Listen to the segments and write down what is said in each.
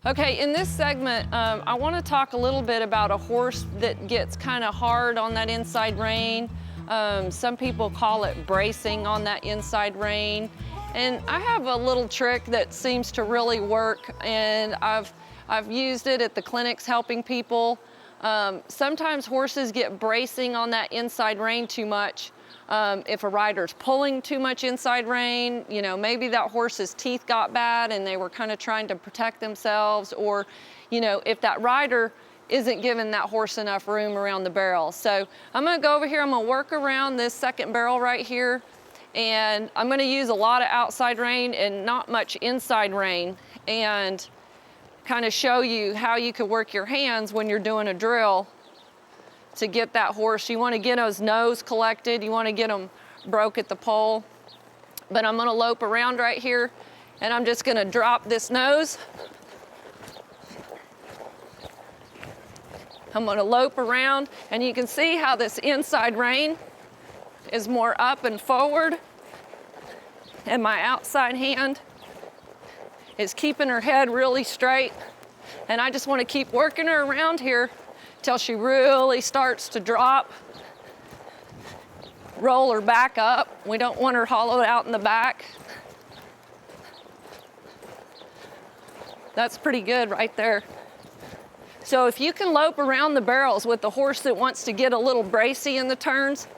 Okay, in this segment, I want to talk a little bit about a horse that gets kind of hard on that inside rein. Some people call it bracing on that inside rein. And I have a little trick that seems to really work, and I've used it at the clinics helping people. Sometimes horses get bracing on that inside rein too much. If a rider's pulling too much inside rein, you know, maybe that horse's teeth got bad and they were kind of trying to protect themselves, or, you know, if that rider isn't giving that horse enough room around the barrel. So I'm gonna go over here, I'm gonna work around this second barrel right here, and I'm gonna use a lot of outside rein and not much inside rein, and kind of show you how you could work your hands when you're doing a drill to get that horse. You want to get his nose collected, you want to get him broke at the pole. But I'm going to lope around right here, and I'm just going to drop this nose. I'm going to lope around, and you can see how this inside rein is more up and forward, and my outside hand is keeping her head really straight. And I just want to keep working her around here till she really starts to drop. Roll her back up. We don't want her hollowed out in the back. That's pretty good right there. So if you can lope around the barrels with the horse that wants to get a little bracy in the turns,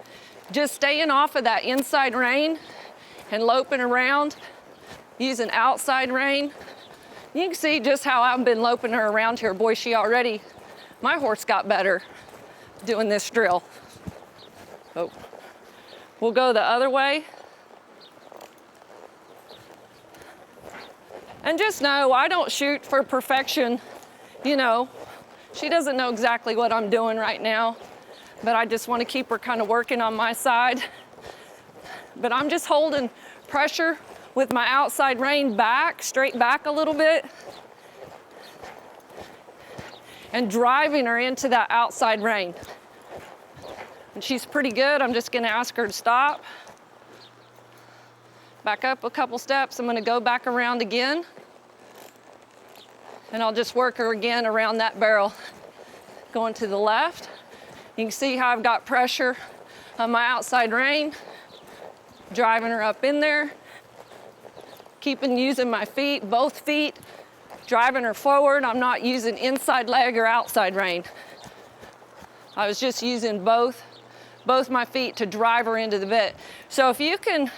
just staying off of that inside rein and loping around, using outside rein. You can see just how I've been loping her around here. Boy, my horse got better doing this drill. Oh, we'll go the other way. And just know, I don't shoot for perfection. You know, she doesn't know exactly what I'm doing right now, but I just want to keep her kind of working on my side. But I'm just holding pressure with my outside rein back, straight back a little bit, and driving her into that outside rein. And she's pretty good. I'm just gonna ask her to stop. Back up a couple steps. I'm gonna go back around again, and I'll just work her again around that barrel. Going to the left. You can see how I've got pressure on my outside rein, driving her up in there, using my feet, both feet, driving her forward. I'm not using inside leg or outside rein. I was just using both my feet to drive her into the bit. So if you can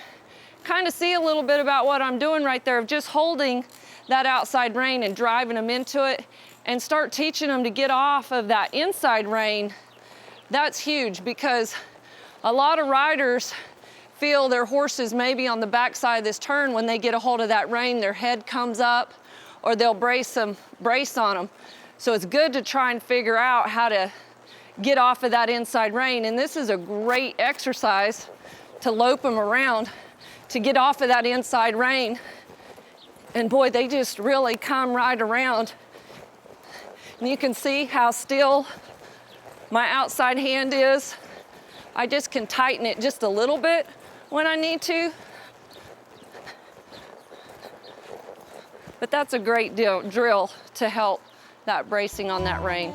kind of see a little bit about what I'm doing right there, of just holding that outside rein and driving them into it, and start teaching them to get off of that inside rein, that's huge, because a lot of riders feel their horses maybe on the backside of this turn. When they get a hold of that rein, their head comes up, or they'll brace on them. So it's good to try and figure out how to get off of that inside rein. And this is a great exercise to lope them around, to get off of that inside rein. And boy, they just really come right around. And you can see how still my outside hand is. I just can tighten it just a little bit when I need to. But that's a great drill to help that bracing on that rein.